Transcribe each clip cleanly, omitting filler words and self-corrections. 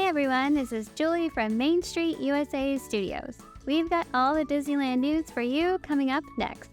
Hey everyone, this is Julie from Main Street USA Studios. We've got all the Disneyland news for you coming up next.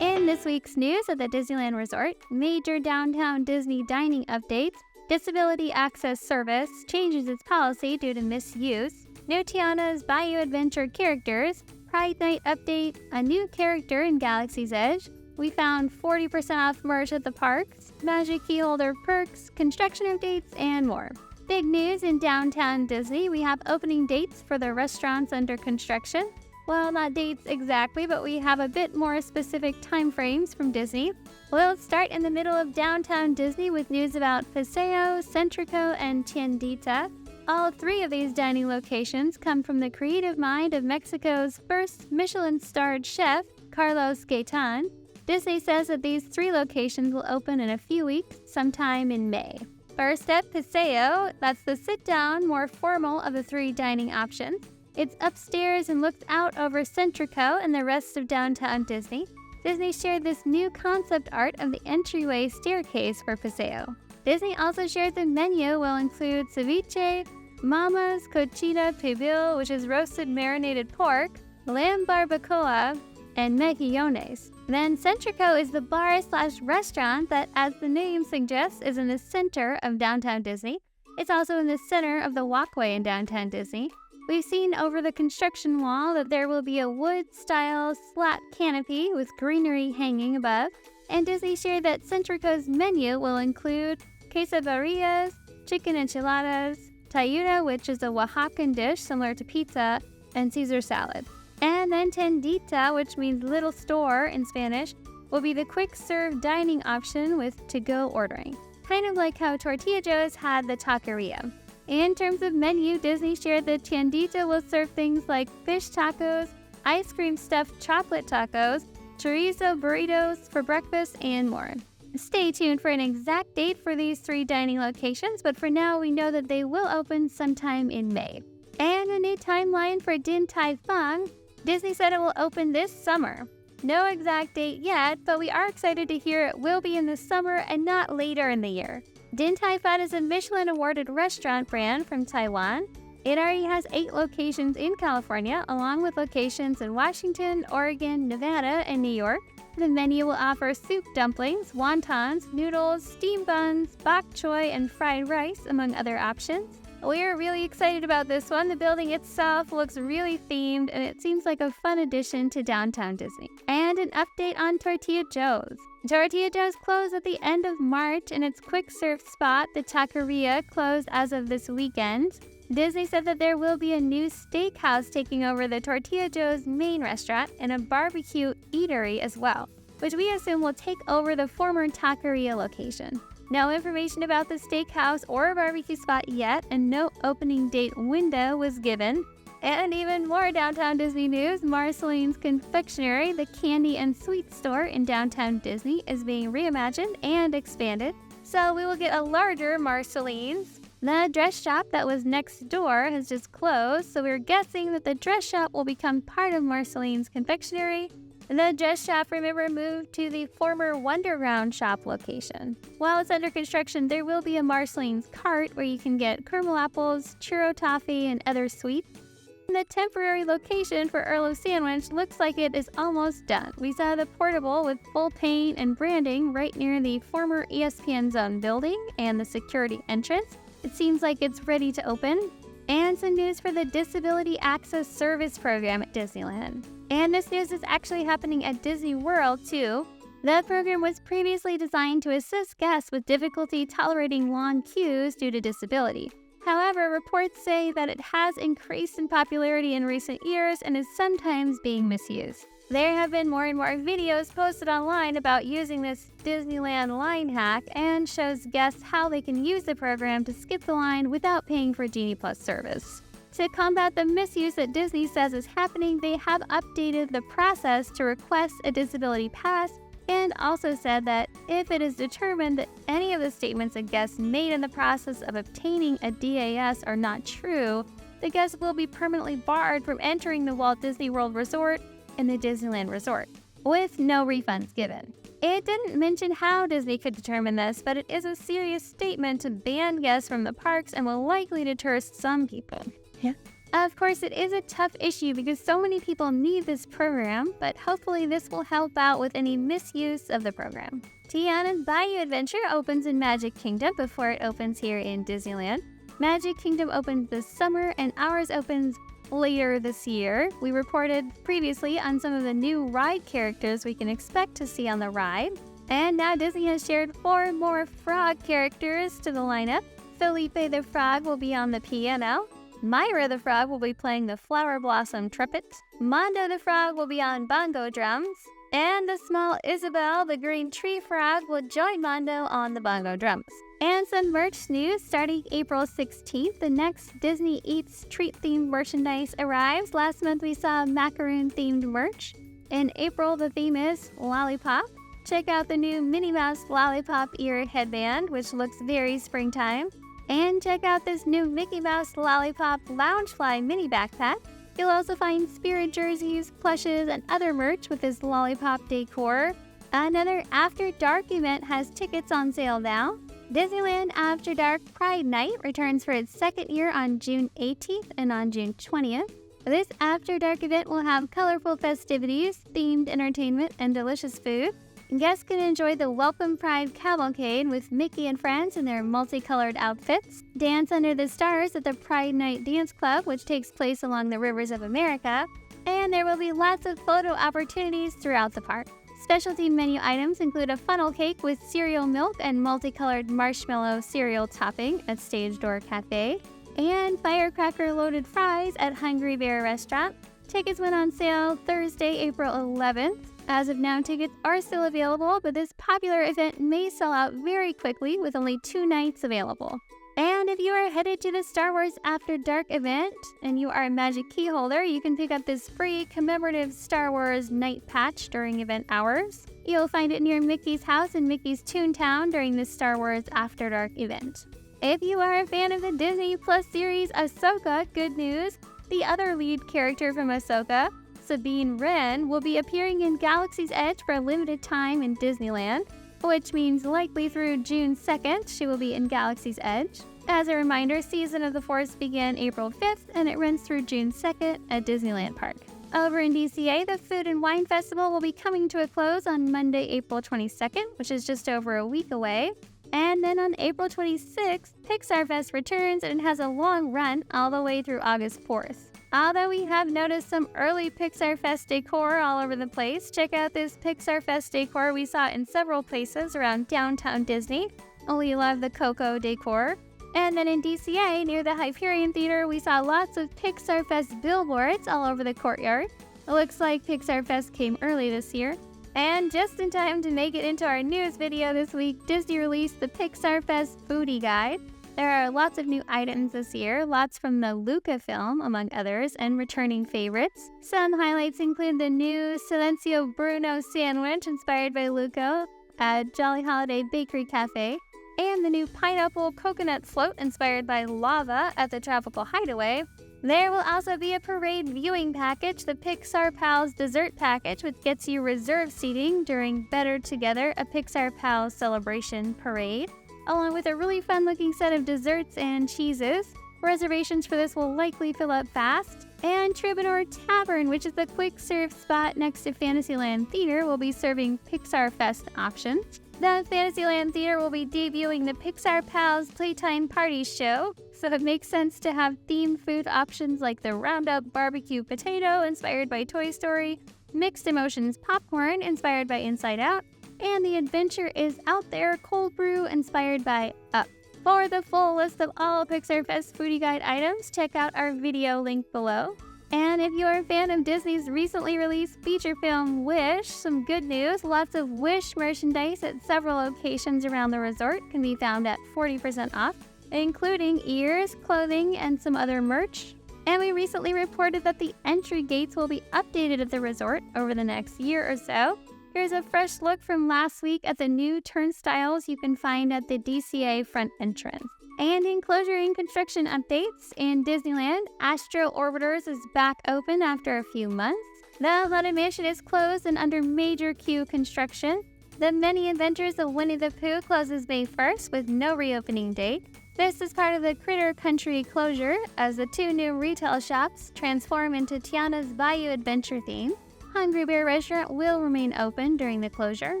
In this week's news at the Disneyland Resort, major downtown Disney dining updates, Disability Access Service changes its policy due to misuse, new Tiana's Bayou Adventure characters, Pride Night update, a new character in Galaxy's Edge, we found 40% off merch at the parks, Magic Keyholder perks, construction updates, and more. Big news in downtown Disney, we have opening dates for the restaurants under construction. Well, not dates exactly, but we have a bit more specific time frames from Disney. We'll start in the middle of downtown Disney with news about Paseo, Centrico, and Tiendita. All three of these dining locations come from the creative mind of Mexico's first Michelin-starred chef, Carlos Gaitan. Disney says that these three locations will open in a few weeks, sometime in May. First up, Paseo. That's the sit-down, more formal of the three dining options. It's upstairs and looks out over Centrico and the rest of downtown Disney. Disney shared this new concept art of the entryway staircase for Paseo. Disney also shared the menu will include ceviche, Mama's Cochina Pibil, which is roasted marinated pork, lamb barbacoa, and mejillones. Then Centrico is the bar/restaurant that, as the name suggests, is in the center of downtown Disney. It's also in the center of the walkway in downtown Disney. We've seen over the construction wall that there will be a wood-style slat canopy with greenery hanging above. And Disney shared that Centrico's menu will include quesadillas, chicken enchiladas, tayuda, which is a Oaxacan dish similar to pizza, and Caesar salad. And then Tiendita, which means little store in Spanish, will be the quick-serve dining option with to-go ordering, kind of like how Tortilla Joe's had the taqueria. In terms of menu, Disney shared that Tiendita will serve things like fish tacos, ice cream stuffed chocolate tacos, chorizo burritos for breakfast, and more. Stay tuned for an exact date for these three dining locations, but for now we know that they will open sometime in May. And a new timeline for Din Tai Fung. Disney said it will open this summer. No exact date yet, but we are excited to hear it will be in the summer and not later in the year. Din Tai Fung is a Michelin-awarded restaurant brand from Taiwan. It already has 8 locations in California, along with locations in Washington, Oregon, Nevada, and New York. The menu will offer soup dumplings, wontons, noodles, steamed buns, bok choy, and fried rice, among other options. We're really excited about this one. The building itself looks really themed, and it seems like a fun addition to downtown Disney. And an update on Tortilla Joe's. Tortilla Joe's closed at the end of March, and its quick-serve spot, the Taqueria, closed as of this weekend. Disney said that there will be a new steakhouse taking over the Tortilla Joe's main restaurant and a barbecue eatery as well, which we assume will take over the former Taqueria location. No information about the steakhouse or barbecue spot yet, and no opening date window was given. And even more downtown Disney news, Marceline's Confectionery, the candy and sweet store in downtown Disney, is being reimagined and expanded. So we will get a larger Marceline's. The dress shop that was next door has just closed, so we're guessing that the dress shop will become part of Marceline's Confectionery. The dress shop, remember, moved to the former Wonderground shop location. While it's under construction, there will be a Marceline's cart where you can get caramel apples, churro toffee, and other sweets. The temporary location for Earlo Sandwich looks like it is almost done. We saw the portable with full paint and branding right near the former ESPN Zone building and the security entrance. It seems like it's ready to open. And some news for the Disability Access Service program at Disneyland. And this news is actually happening at Disney World, too. The program was previously designed to assist guests with difficulty tolerating long queues due to disability. However, reports say that it has increased in popularity in recent years and is sometimes being misused. There have been more and more videos posted online about using this Disneyland line hack and shows guests how they can use the program to skip the line without paying for Genie Plus service. To combat the misuse that Disney says is happening, they have updated the process to request a disability pass and also said that if it is determined that any of the statements a guest made in the process of obtaining a DAS are not true, the guest will be permanently barred from entering the Walt Disney World Resort and the Disneyland Resort, with no refunds given. It didn't mention how Disney could determine this, but it is a serious statement to ban guests from the parks and will likely deter some people. Yeah. Of course, it is a tough issue because so many people need this program, but hopefully this will help out with any misuse of the program. Tiana's Bayou Adventure opens in Magic Kingdom before it opens here in Disneyland. Magic Kingdom opens this summer and ours opens later this year. We reported previously on some of the new ride characters we can expect to see on the ride. And now Disney has shared 4 more frog characters to the lineup. Felipe the Frog will be on the piano. Myra the Frog will be playing the flower blossom trumpet. Mondo the Frog will be on bongo drums. And the small Isabel, the green tree frog, will join Mondo on the bongo drums. And some merch news starting April 16th, the next Disney Eats treat-themed merchandise arrives. Last month we saw macaroon-themed merch. In April, the theme is Lollipop. Check out the new Minnie Mouse Lollipop ear headband, which looks very springtime. And check out this new Mickey Mouse Lollipop Loungefly mini backpack. You'll also find Spirit jerseys, plushes, and other merch with this lollipop decor. Another After Dark event has tickets on sale now. Disneyland After Dark Pride Night returns for its second year on June 18th and on June 20th. This After Dark event will have colorful festivities, themed entertainment, and delicious food. Guests can enjoy the Welcome Pride Cavalcade with Mickey and friends in their multicolored outfits, dance under the stars at the Pride Night Dance Club, which takes place along the rivers of America, and there will be lots of photo opportunities throughout the park. Specialty menu items include a funnel cake with cereal milk and multicolored marshmallow cereal topping at Stage Door Cafe, and firecracker-loaded fries at Hungry Bear Restaurant. Tickets went on sale Thursday, April 11th. As of now, tickets are still available, but this popular event may sell out very quickly with only 2 nights available. And if you are headed to the Star Wars After Dark event and you are a Magic Key holder, you can pick up this free commemorative Star Wars night patch during event hours. You'll find it near Mickey's house in Mickey's Toontown during the Star Wars After Dark event. If you are a fan of the Disney Plus series Ahsoka, good news! The other lead character from Ahsoka, Sabine Wren, will be appearing in Galaxy's Edge for a limited time in Disneyland, which means likely through June 2nd she will be in Galaxy's Edge. As a reminder, Season of the Force began April 5th and it runs through June 2nd at Disneyland Park. Over in DCA, the Food and Wine Festival will be coming to a close on Monday, April 22nd, which is just over a week away. And then on April 26th, Pixar Fest returns and it has a long run all the way through August 4th. Although we have noticed some early Pixar Fest decor all over the place, check out this Pixar Fest decor we saw in several places around downtown Disney. We love the Coco decor. And then in DCA, near the Hyperion Theater, we saw lots of Pixar Fest billboards all over the courtyard. It looks like Pixar Fest came early this year. And just in time to make it into our news video this week, Disney released the Pixar Fest Foodie Guide. There are lots of new items this year, lots from the Luca film, among others, and returning favorites. Some highlights include the new Silencio Bruno sandwich inspired by Luca at Jolly Holiday Bakery Cafe, and the new pineapple coconut float inspired by lava at the Tropical Hideaway. There will also be a parade viewing package, the Pixar Pals dessert package, which gets you reserved seating during Better Together, a Pixar Pals celebration parade, along with a really fun-looking set of desserts and cheeses. Reservations for this will likely fill up fast. And Troubadour Tavern, which is the quick-serve spot next to Fantasyland Theater, will be serving Pixar Fest options. The Fantasyland Theater will be debuting the Pixar Pals Playtime Party Show, so it makes sense to have themed food options like the Roundup Barbecue Potato, inspired by Toy Story, Mixed Emotions Popcorn, inspired by Inside Out, and the Adventure is Out There Cold Brew, inspired by Up. For the full list of all Pixar Fest Foodie Guide items, check out our video link below. And if you're a fan of Disney's recently released feature film Wish, some good news. Lots of Wish merchandise at several locations around the resort can be found at 40% off, including ears, clothing, and some other merch. And we recently reported that the entry gates will be updated at the resort over the next year or so. Here's a fresh look from last week at the new turnstiles you can find at the DCA front entrance. And in closure and construction updates, in Disneyland, Astro Orbiters is back open after a few months. The Haunted Mansion is closed and under major queue construction. The Many Adventures of Winnie the Pooh closes May 1st with no reopening date. This is part of the Critter Country closure as the 2 new retail shops transform into Tiana's Bayou Adventure theme. Hungry Bear Restaurant will remain open during the closure.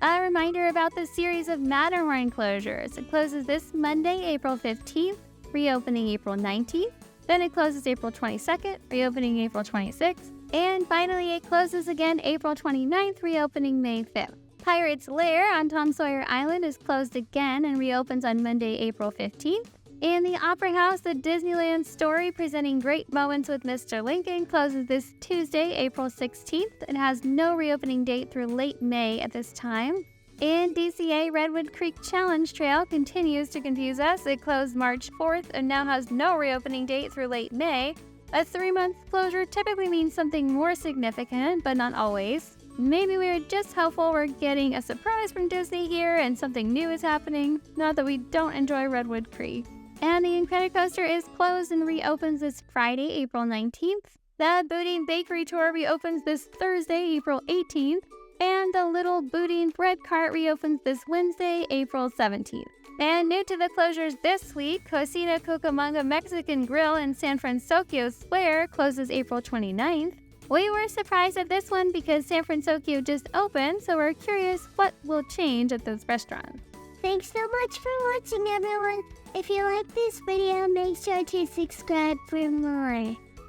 A reminder about the series of Matterhorn closures. It closes this Monday, April 15th, reopening April 19th. Then it closes April 22nd, reopening April 26th. And finally, it closes again April 29th, reopening May 5th. Pirate's Lair on Tom Sawyer Island is closed again and reopens on Monday, April 15th. And the Opera House, the Disneyland story presenting great moments with Mr. Lincoln, closes this Tuesday, April 16th. It has no reopening date through late May at this time. And DCA Redwood Creek Challenge Trail continues to confuse us. It closed March 4th and now has no reopening date through late May. A 3-month closure typically means something more significant, but not always. Maybe we're just hopeful we're getting a surprise from Disney here and something new is happening, not that we don't enjoy Redwood Creek. And the Incredicoaster is closed and reopens this Friday, April 19th. The Boudin Bakery Tour reopens this Thursday, April 18th. And the Little Boudin Bread Cart reopens this Wednesday, April 17th. And new to the closures this week, Cocina Cucamonga Mexican Grill in San Francisco Square closes April 29th. We were surprised at this one because San Francisco just opened, so we're curious what will change at those restaurants. Thanks so much for watching, everyone. If you like this video, make sure to subscribe for more.